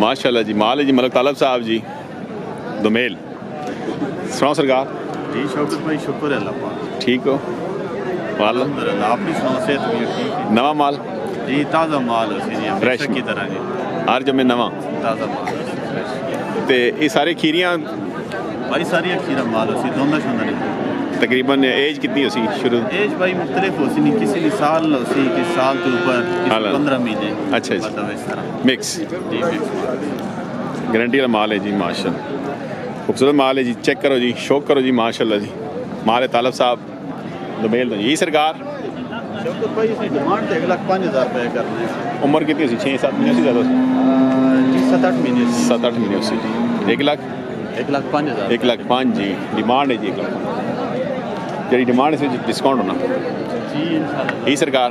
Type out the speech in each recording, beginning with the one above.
माशाल्लाह जी। माल है जी मलक तालब साहब जी दुमेल। सुनाओ सरकार जी शौकत भाई शुक्र है अल्लाह पाक। ठीक हो? माल अल्हम्दुलिल्लाह आपकी सुनो सेहत भी ठीक है नवा माल जी ताज़ा माल है जी फ्रेश हमेशा की तरह जी हर जमे नवा ताज़ा माल फ्रेश ते ये सारे खीरियां भाई सारी खीरा माल उसी दोंदा शोंदा नहीं तकरीबन एज कितनी होसी शुरू? एज भाई मुख्तलिफ होती नहीं किसी ने साल होती किसी साल के ऊपर हाँ, 15 महीने अच्छा जी। मतलब इस तरह मिक्स जी मिक्स गारंटी वाला माल है जी माशाल्लाह। खूबसूरत माल है जी। चेक करो जी शौक करो जी माशाल्लाह जी। माल है तालब साहब दुमेल तो जी सरकार। शौकत भाई इसकी डिमांड 1,05,000 रुपये करना है उम्र कितनी होसी? 6-7 महीने से ज़्यादा? जी 7-8 महीने 7-8 महीने होसी जी। 1 लाख 1,05,000 1 लाख 5 जी डिमांड है जी। 1 लाख जी डिमांड है डिस्काउंट होना जी इंशाल्लाह यही सरकार।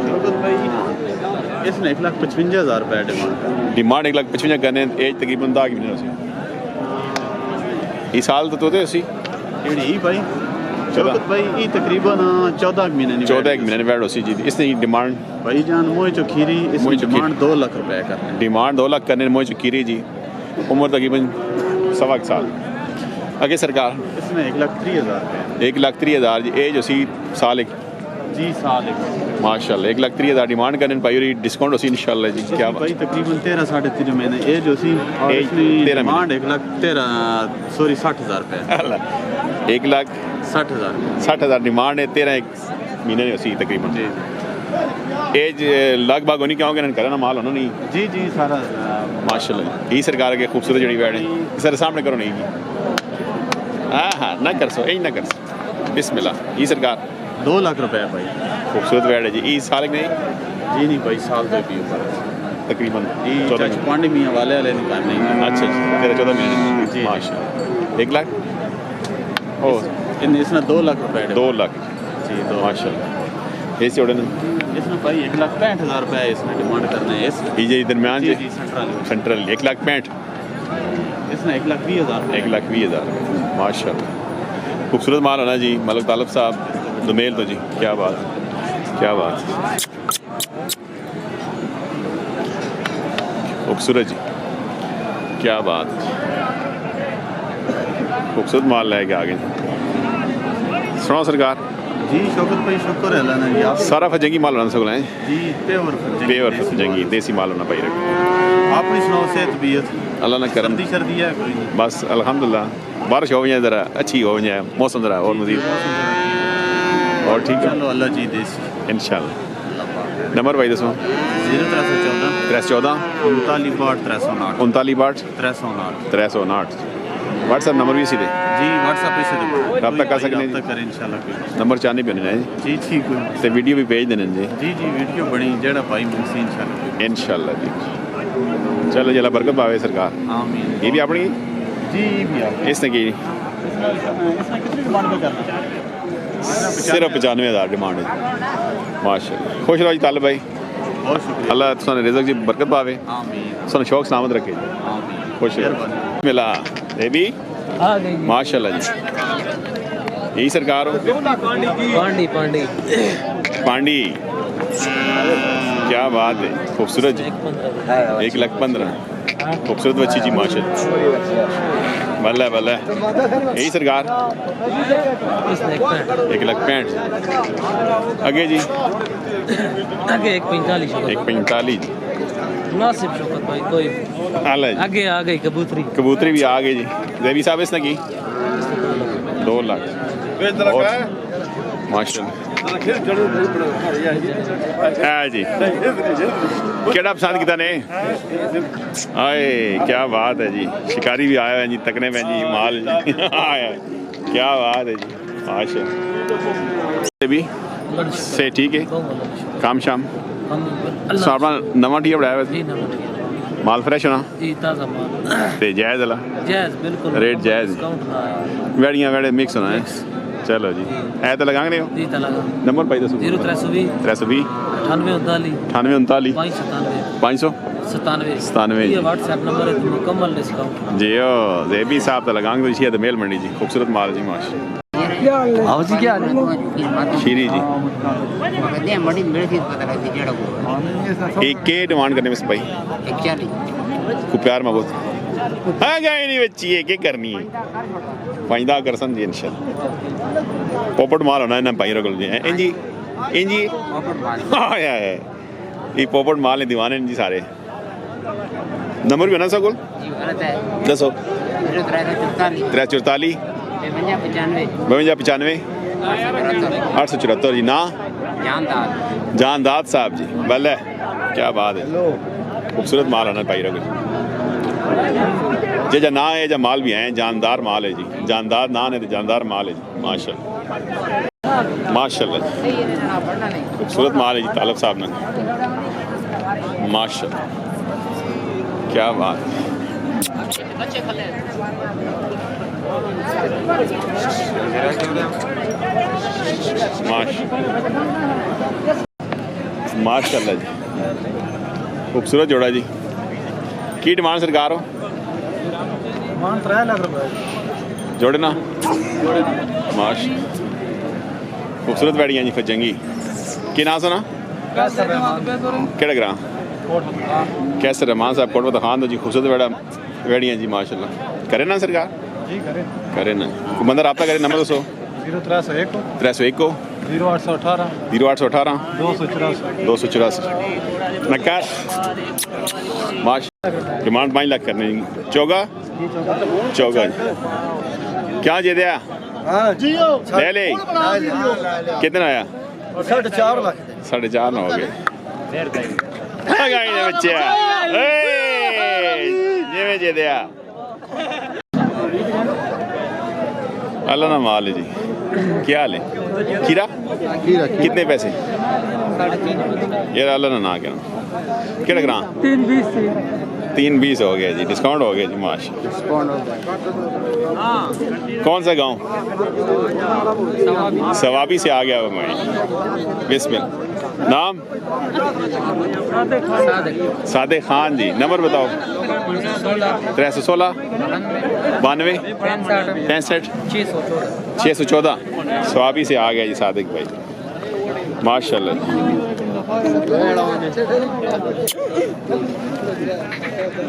शौकत भाई इसने 1,55,000 रुपये डिमांड 1,55,000 करने एज तकरीबन 10 महीने होसी। इस साल तो तोते होसी केड़ी भाई शौकत भाई ये तकरीबन 14 महीने 14 महीने बैठ होसी जी। इसने डिमांड भाई जान मोह चो खीरी इसकी मोह चो डिमांड 2 लाख रुपए करना है डिमांड 2 लाख करने मोह चुकीरी जी। उम्र तकरीबन 1.25 साल। आगे सरकार इसमें 1,30,000 रुपये 1,30,000 जी एज होसी साल एक जी साल एक माशाल्लाह 1,30,000 डिमांड करने भाई और डिस्काउंट होसी इंशाल्लाह जी। क्या भाई तकरीबन 13-13.5 महीने एज होसी और एज इसकी 13 डिमांड 60,000 रुपये 1,60,000 डिमांड है 13 महीने होसी तकरीबन। जी एज लगभग होनी क्या होगा करना माल होना नहीं जी जी सारा माशाल्लाह। यही सरकार के खूबसूरत जड़ी बैठ है सर सामने करो नहीं हाँ हाँ ना कर सो यही ना कर सो बिस्मिल्लाह। यही सरकार 2 लाख रुपए भाई खूबसूरत बैठ है जी। ई साल नहीं जी नहीं भाई साल तो भी ऊपर तकरीबन जी 14 पांडे मियाँ वाले निकालने अच्छा जी 13-14 महीने जी। माशाल्लाह 1 लाख ओ इसने 2 लाख रुपए 2 लाख जी 2 माशाल्लाह। ऐसे उड़े इसने भाई 1,65,000 रुपये इसने डिमांड करना है इस ये दरमियान जी जी जी सेंट्रल 1,65,000 इसने 1,20,000 1,20,000 माशाल्लाह। खूबसूरत माल है ना जी मलक तालब साहब दुमेल तो जी। क्या बात क्या बात खूबसूरत जी क्या बात खूबसूरत माल लेके आगे सुनाओ सरकार। जी शौकत भाई शुक्र है अल्लाह ने जी आप सारा फजंगी माल होना सकता है जी पेवर फजंगी देसी माल होना पाई रखे आपने सुनाओ सेहत तबीयत अल्लाह ना करम सर्दी सर्दी है कोई नहीं बस अल्हम्दुलिल्लाह बारिश हो जाए ज़रा अच्छी हो जाए मौसम ज़रा और मज़ीद और ठीक है चलो अल्लाह जी देसी इंशाल्लाह। नंबर भाई दसो 0314 314 39 39 359 व्हाट्सएप नंबर भी सीधे जी व्हाट्सएप पे से रब्ता कर सकते हैं रब्ता करें इंशाल्लाह नंबर चाहने भी होने जी ठीक है तो वीडियो भी भेज देने जी जी जी वीडियो बड़ी जेड़ा भाई मुंसी इंशाल्लाह जी। चलो जला बरकत पावे सरकार। आमीन ये भी अपनी जी भी आप इसने की इसमें कितनी डिमांड पे करना सिर्फ 95,000 डिमांड है माशाल्लाह। खुश रहो जी तालब भाई बहुत शुक्रिया अल्लाह तुसाने रिज़्क जी बरकत पावे आमीन तुसाने शौक सलामत रखे जी आमीन खुश रहो मिला ये भी आ गई माशाल्लाह जी। यही सरकार हो पांडी पांडी पांडी क्या बात है खूबसूरत जी 1,15,000 खूबसूरत बच्ची जी माशाल्लाह बल्ला बल्ला यही सरकार इसने 1,65,000 आगे जी आगे 145 1,45,000 मुनासिब शौकत भाई कोई आला जी आगे आ गई कबूतरी कबूतरी भी आ गई जी देवी साहब इसने की 2 लाख माशाल्लाह है जी केड़ा पसंद किया ने आए क्या बात है जी शिकारी भी आया है जी तकने में जी माल जी आया क्या बात है जी माशाल्लाह भी से ठीक है काम शाम साबा नवा टी बनाया जी ना माल फ्रेश होना जी ताज़ा माल ते जायज़ वाला जायज़ बिल्कुल रेट जायज़ डिस्काउंट ना है वेड़ियाँ वेड़े मिक्स होना है चलो जी है तो लगाएंगे हो जी तला नंबर पाई दसो 0320 320 98 98 500 97 ये व्हाट्सएप नंबर है तो मुकम्मल डिस्काउंट जी ओ जेबी साहब तो लगाएंगे तो इसी मेल मंडी जी खूबसूरत माल जी माशाल्लाह आओ जी क्या शीरी जी एक के डिमांड करने में भाई को प्यार मोहब्बत हाँ गए नहीं बच्ची है क्या करनी है पाइंदा करसन जी इंशाल्लाह पोपट माल होना इन्हें पाई रखल जी इंजी इंजी हाँ यार ये पोपट माल ने दीवाने जी सारे नंबर भी है ना सर कोल दसो 344 5295 874 जी ना जानदाद साहब जी भले क्या बात है खूबसूरत माल आना पाई रखो जे ना है जा माल भी हैं जानदार माल है जी जानदार ना है तो जानदार माल है जी माशाल्लाह माशाल्लाह खूबसूरत माल है जी तालब साहब ने माशाल्लाह क्या बात है माशाल्लाह जी खूबसूरत जोड़ा जी की डिमांड सरकार हो मान 3 लाख रुपए जोड़े ना माश खूबसूरत बैठियाँ जी फजंगी की ना सुना केड़ा ग्रां कैसे रहमान साहब कोट खान दो जी खूबसूरत बैठियाँ जी माशाल्लाह करे ना सरकार जी करे ना कोई बंदा रब्ता करे नंबर दसो 0301 301 0818 0818 284 नकार माश डिमांड 5 लाख करने चौगा चौगा क्या दे दिया ले ले कितना आया 4.5 लाख 4.5 ना हो गए बच्चे जिमें जे दिया अल्लाह ना माल है जी क्या हाल है खीरा कितने पैसे यार अल्लाह ना कहना केड़ा ग्रां 320 हो गया जी डिस्काउंट हो गया जी माश कौन सा गांव सवाबी से आ गया वो मैं बिस्मिल्लाह नाम सादे खान जी नंबर बताओ 316 92 65 614 सवाबी से आ गया जी सादिक भाई माशाल्लाह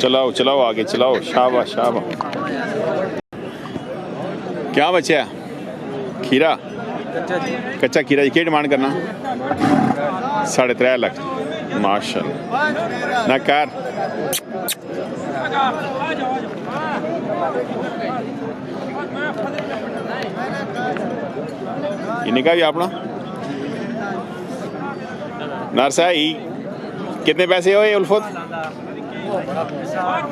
चलाओ चलाओ आगे चलाओ शाबाश शाबाश क्या बचा खीरा कच्चा खीरा जी क्या डिमांड करना 3.5 लाख माशाल्लाह ना कार इनका भी अपना नरसा ही कितने पैसे हो उल्फत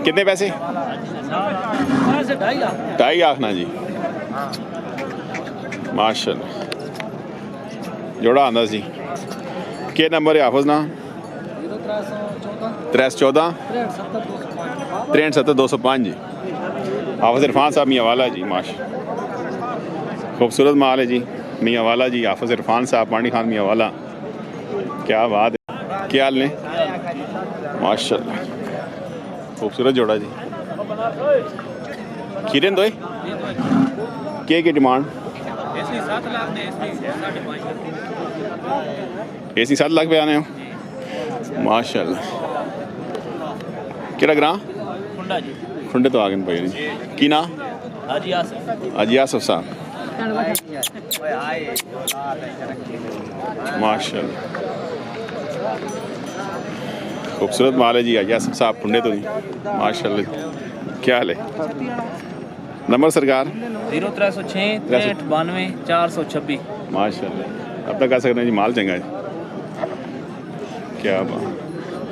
कितने पैसे 2.5 लाख ना जी माशाल्लाह जोड़ा आंदा सी के नंबर है हाफिज ना 314 63 205 जी हाफिज इरफान साहब मियाँ वाला जी माशा खूबसूरत माल है जी मियाँ वाला जी हाफिज इरफान साहब पानी खान मियाँ वाला क्या बात है क्या हाल ने माशाल्लाह खूबसूरत जोड़ा जी खीरे दो के डिमांड एसी 7 लाख पे आने हो माशाल्लाह केड़ा ग्रां खुंडे तो आगे पे की ना हाजी आसफ साहब माशाल्लाह खूबसूरत माल है जी हाजी आसफ साहब खुंडे तो नहीं माशाल्लाह क्या हाल है नंबर सरकार 0306 92 426 माशाल्लाह अब तक कह सकते हैं जी माल चंगा है क्या बात